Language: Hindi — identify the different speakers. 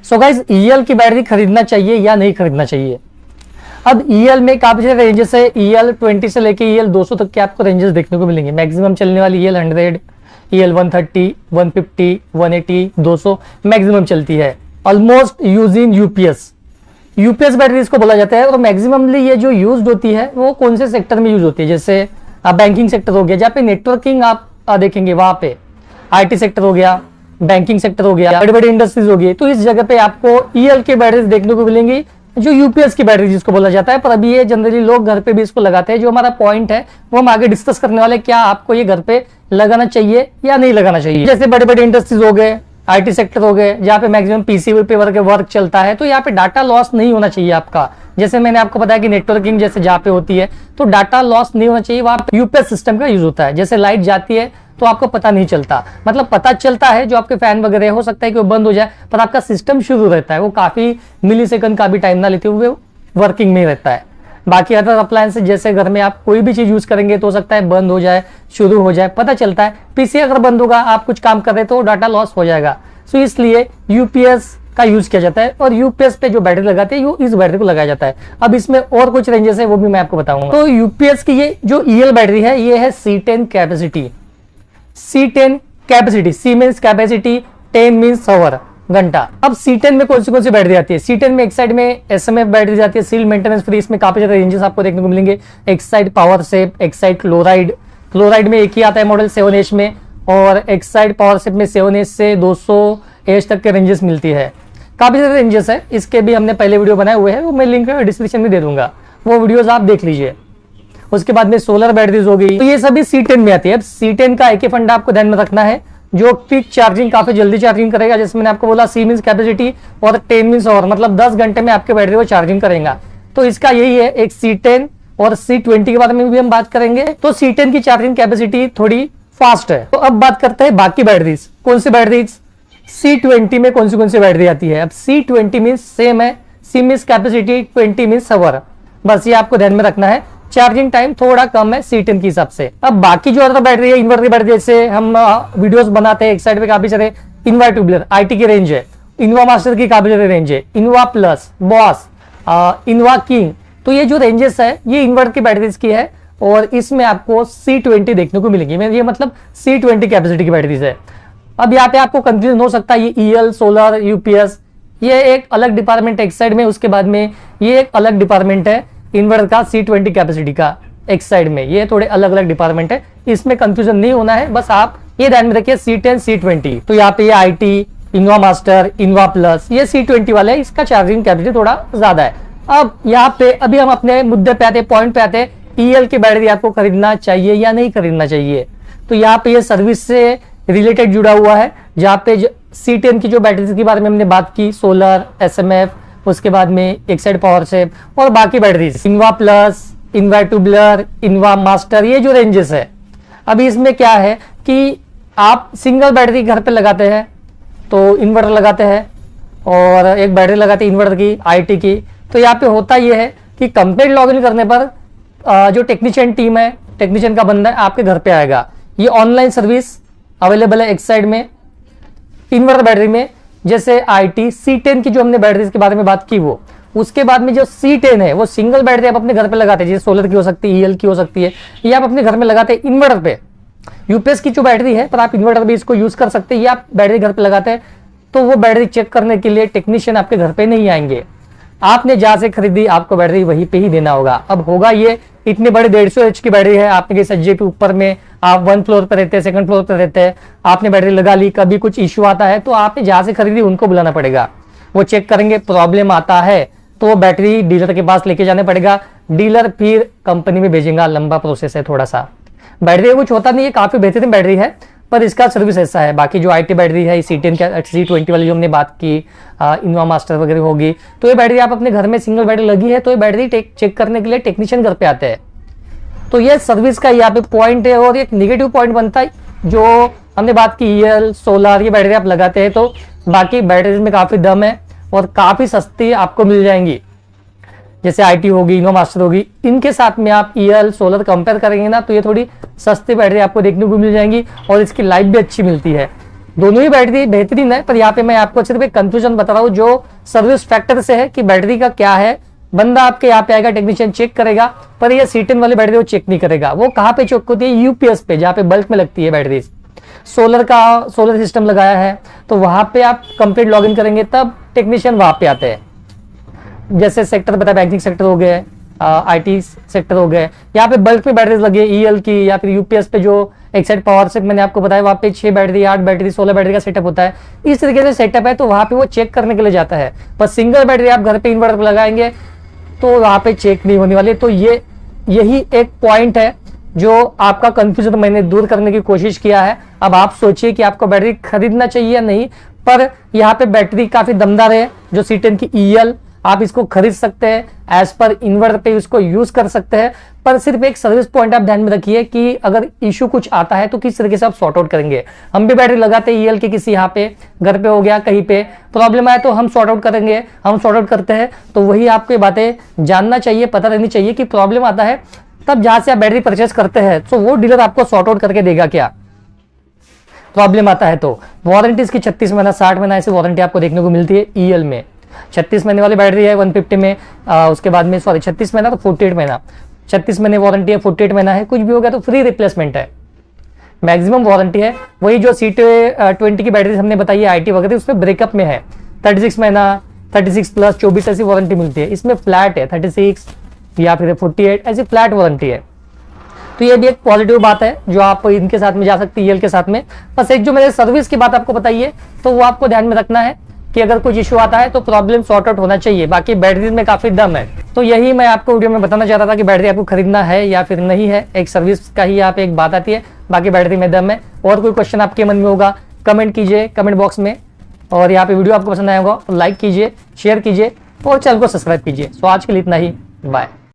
Speaker 1: सो गाइस, ईएल की बैटरी खरीदना चाहिए या नहीं खरीदना चाहिए। अब ईएल में काफी सारे रेंजेस है। ईएल 20 से लेके ईएल 200 तक के आपको रेंजेस देखने को मिलेंगे। मैक्सिमम चलने वाली ईएल 100, ईएल 130, 150, 180, 200 मैक्सिमम चलती है। Almost use in UPS battery इसको बोला जाता है। और मैक्सिममली ये जो यूज होती है वो कौन से सेक्टर में यूज होती है, जैसे बैंकिंग सेक्टर हो गया, जहाँ पे नेटवर्किंग आप देखेंगे, वहां पे आईटी सेक्टर हो गया, बैंकिंग सेक्टर हो गया, बड़ी बड़ी इंडस्ट्रीज हो गई, तो इस जगह पे आपको ईएल की बैटरीज देखने को मिलेंगी, जो यूपीएस की बैटरी जिसको बोला जाता है। पर अभी ये जनरली लोग घर पे भी इसको लगाते हैं। जो हमारा पॉइंट है वो हम आगे डिस्कस करने वाले, क्या आपको ये घर पे लगाना चाहिए या नहीं लगाना चाहिए। जैसे बड़े बड़े इंडस्ट्रीज हो गए, आईटी सेक्टर हो गए, जहाँ पे मैक्सिमम पीसी पे वर्क चलता है, तो यहाँ पे डाटा लॉस नहीं होना चाहिए आपका। जैसे मैंने आपको बताया कि नेटवर्किंग जैसे जहाँ पे होती है तो डाटा लॉस नहीं होना चाहिए, वहाँ पे यूपीएस सिस्टम का यूज होता है। जैसे लाइट जाती है तो आपको पता नहीं चलता, मतलब पता चलता है जो आपके फैन वगैरह हो सकता है कि वो बंद हो जाए, पर आपका सिस्टम शुरू रहता है, वो काफी मिलीसेकंड का भी टाइम ना लेते हुए वर्किंग में रहता है। बाकी अदर अप्लायंसेस जैसे घर में आप कोई भी चीज यूज करेंगे तो हो सकता है बंद हो जाए, शुरू हो जाए, पता चलता है। पीसी अगर बंद होगा, आप कुछ काम कर रहे तो डाटा लॉस हो जाएगा। सो इसलिए यूपीएस का यूज किया जाता है, और यूपीएस पे जो बैटरी लगाते हैं इस बैटरी को लगाया जाता है। अब इसमें और कुछ रेंजेस है, वो भी मैं आपको बताऊंगा। तो यूपीएस की ये जो ईएल बैटरी है, ये है C10 capacity. C10 capacity, C means capacity, 10 means hour, घंटा। अब C10 में कौन सी बैटरी आती है? C10 में एक साइड में SMF बैटरी आती है, सील मेंटेनेंस फ्री। इसमें काफी ज्यादा रेंजेस आपको देखने को मिलेंगे। एक साइड पावर सेप, एक साइड क्लोराइड में एक ही आता है मॉडल 7H में, और एक साइड पावर सेप में 7H से 200H तक के रेंजेस मिलती है। काफी सारे रेंजेस है, इसके भी हमने पहले वीडियो बनाए हुए हैं, वो मैं लिंक डिस्क्रिप्शन में दे दूंगा, वो वीडियोस आप देख लीजिए। उसके बाद में सोलर बैटरीज हो गई, तो ये सभी C10 में आती है। अब C10 का एक ही फंडा आपको ध्यान में रखना है, जो पिक चार्जिंग काफी जल्दी चार्जिंग करेगा। जैसे मैंने आपको बोला, C मीन्स कैपेसिटी और 10 मीन्स आवर, मतलब 10 घंटे में आपके बैटरी को चार्जिंग करेगा। तो इसका यही है, एक C10 और C20 के बारे में भी हम बात करेंगे। तो C10 की चार्जिंग कैपेसिटी थोड़ी फास्ट है। तो अब बात करते हैं बाकी बैटरीज। कौन सी बैटरीज? C20 में कौन सी बैटरी आती है? अब C20 मीन्स सेम है, C means capacity, 20 means hour, बस ये आपको ध्यान में रखना है। चार्जिंग टाइम थोड़ा कम है C10 के हिसाब से। अब बाकी जो अदर बैटरी है, इन्वर्टर बैटरी, जैसे हम वीडियोस बनाते हैं, एक साइड पे काफी सारे इनवा ट्यूबुलर आईटी की रेंज है, इनवा मास्टर की काफी सारी रेंज है, Innova plus, boss, Innova king. तो ये जो रेंजेस है ये इन्वर्टर की बैटरीज की है, और इसमें आपको C20 देखने को मिलेंगी। ये मतलब C20 कैपेसिटी की बैटरीज है। अब यहाँ पे आपको कंफ्यूजन हो सकता है, ये ईएल, सोलर, यूपीएस, ये एक अलग डिपार्टमेंट है एक साइड में, उसके बाद में ये एक अलग डिपार्टमेंट है इन्वर्टर का, C20 कैपेसिटी का एक साइड में, ये थोड़े अलग अलग डिपार्टमेंट है। इसमें कंफ्यूजन नहीं होना है, बस आप ये ध्यान में रखिए C10, C20। तो यहाँ पे ये IT, Innova master, Innova plus, ये C20 वाले, इसका चार्जिंग कैपेसिटी थोड़ा ज्यादा है। अब यहाँ पे अभी हम अपने मुद्दे पे आते, पॉइंट पे आते, ईएल की बैटरी आपको खरीदना चाहिए या नहीं खरीदना चाहिए। तो यहाँ पे ये सर्विस से रिलेटेड जुड़ा हुआ है, जहाँ पे C10 की जो बैटरीज के बारे में हमने बात की, सोलर, SMF, उसके बाद में एक साइड पावर सेप, और बाकी batteries Innova plus, Innova tubular, Innova master, ये जो रेंजेस है। अभी इसमें क्या है कि आप सिंगल बैटरी घर पे लगाते हैं तो इन्वर्टर लगाते हैं, और एक बैटरी लगाते हैं इन्वर्टर की, आईटी की। तो यहाँ पे होता ये है कि कंप्लीट लॉगिन करने पर जो टेक्नीशियन टीम है, टेक्नीशियन का बंदा आपके घर पे आएगा। ये ऑनलाइन सर्विस अवेलेबल है एक साइड में इन्वर्टर बैटरी में, जैसे आईटी। C10 की जो हमने बैटरीज के बारे में बात की वो, उसके बाद में जो C10 है वो सिंगल बैटरी आप अपने घर पे लगाते हैं, जैसे सोलर की हो सकती है, ईएल की हो सकती है, ये आप अपने घर में लगाते हैं इन्वर्टर पे। यूपीएस की जो बैटरी है, पर आप इन्वर्टर भी इसको यूज कर सकते हैं, ये आप बैटरी घर पे लगाते हैं, तो वो बैटरी चेक करने के लिए टेक्नीशियन आपके घर पे नहीं आएंगे। आपने जहां से खरीदी आपको बैटरी वहीं पे ही देना होगा। अब होगा ये, इतनी बड़ी 150H की बैटरी है, आपने किसी सज्जे के ऊपर में, आप 1 फ्लोर पर रहते हैं, 2nd फ्लोर पर रहते हैं, आपने बैटरी लगा ली, कभी कुछ इश्यू आता है तो आपने जहां से खरीदी उनको बुलाना पड़ेगा, वो चेक करेंगे। प्रॉब्लम आता है तो वो बैटरी डीलर के पास लेके जाना पड़ेगा, डीलर फिर कंपनी में भेजेगा। लंबा प्रोसेस है थोड़ा सा। बैटरी कुछ होता नहीं है, काफी बेहतरीन बैटरी है, पर इसका सर्विस ऐसा है। बाकी जो आईटी बैटरी है, C20 वाली जो हमने बात की, इनवा मास्टर वगैरह होगी, तो ये बैटरी आप अपने घर में सिंगल बैटरी लगी है तो ये बैटरी चेक करने के लिए टेक्नीशियन घर पे आते हैं। तो ये सर्विस का यहाँ पे पॉइंट है। और एक निगेटिव पॉइंट बनता है, जो हमने बात की ईएल, सोलर, ये बैटरी आप लगाते हैं तो बाकी बैटरीज में काफी दम है और काफी सस्ती आपको मिल जाएंगी। जैसे आईटी होगी, इनोवा मास्टर होगी, इनके साथ में आप ईएल, सोलर कंपेयर करेंगे ना, तो ये थोड़ी सस्ती बैटरी आपको देखने को मिल जाएंगी और इसकी लाइफ भी अच्छी मिलती है। दोनों ही बैटरी बेहतरीन है, पर यहाँ पे मैं आपको सिर्फ एक कंफ्यूजन बता रहा हूँ जो सर्विस फैक्टर से है कि बैटरी का क्या है। बंदा आपके यहाँ पे आएगा, टेक्नीशियन चेक करेगा, पर ये C10 वाली बैटरी वो चेक नहीं करेगा। वो कहाँ पे चेक होती है? यूपीएस पे, जहाँ पे बल्क में लगती है बैटरी। सोलर सिस्टम लगाया है तो वहां पे आप कंप्लीट लॉगिन करेंगे तब टेक्नीशियन वहां पे आते हैं। जैसे सेक्टर बताया, बैंकिंग सेक्टर हो गए, IT सेक्टर हो गए, यहाँ पे बल्क में बैटरीज लगी है EL की, या फिर यूपीएस पे जो एक साइड पावर से मैंने आपको बताया वहाँ पे 6 बैटरी, 8 बैटरी, 16 बैटरी का सेटअप होता है। इस तरीके से सेटअप है तो वहां पे वो चेक करने के लिए जाता है। पर सिंगल बैटरी आप घर पे इन्वर्टर लगाएंगे तो वहां पे चेक नहीं होने वाली। तो यही एक पॉइंट है जो आपका कंफ्यूजन मैंने दूर करने की कोशिश किया है। अब आप सोचिए कि आपको बैटरी खरीदना चाहिए या नहीं, पर यहाँ पे बैटरी काफी दमदार है जो C10 की EL, आप इसको खरीद सकते हैं, एज पर इन्वर्टर पे इसको यूज कर सकते हैं। पर सिर्फ एक सर्विस पॉइंट आप ध्यान में रखिए कि अगर इशू कुछ आता है तो किस तरीके से आप सॉर्ट आउट करेंगे। हम भी बैटरी लगाते हैं EL के, किसी यहाँ पे घर पे हो गया, कहीं पे प्रॉब्लम आया तो हम सॉर्ट आउट करेंगे, हम सॉर्ट आउट करते हैं। तो वही आपको बातें जानना चाहिए, पता रहनी चाहिए कि प्रॉब्लम आता है तब जहां से आप बैटरी परचेस करते हैं तो वो डीलर आपको सॉर्ट आउट करके देगा क्या प्रॉब्लम आता है। तो वारंटी इसकी 36 महीना 60 महीना ऐसी वारंटी आपको देखने को मिलती है EL में। 36 महीने वाली बैटरी है 150 में, उसके बाद में 36 महीना तो 48 महीना, 36 महीने वारंटी है, 48 महीना है, कुछ भी हो गया तो फ्री रिप्लेसमेंट है, मैक्सिमम वारंटी है। वही जो C20 की बैटरी हमने बताई है IT वगैरह, उसमें ब्रेकअप में है 36 महीना, 36 प्लस 24 ऐसी वारंटी मिलती है। इसमें फ्लैट है 36 या फिर 48 ऐसी फ्लैट वारंटी है। तो ये भी एक पॉजिटिव बात है जो आप इनके साथ में जा सकती है EL के साथ में। बस एक जो मैंने सर्विस की बात आपको बताई है तो वो आपको ध्यान में रखना है कि अगर कुछ इशू आता है तो प्रॉब्लम सॉर्ट आउट होना चाहिए। बाकी बैटरी में काफी दम है। तो यही मैं आपको वीडियो में बताना चाहता था कि बैटरी आपको खरीदना है या फिर नहीं है। एक सर्विस का ही यहाँ पे एक बात आती है, बाकी बैटरी में दम है। और कोई क्वेश्चन आपके मन में होगा कमेंट कीजिए कमेंट बॉक्स में। और यहाँ पे वीडियो आपको पसंद आया होगा तो लाइक कीजिए, शेयर कीजिए और चैनल को सब्सक्राइब कीजिए। सो आज के लिए इतना ही, बाय।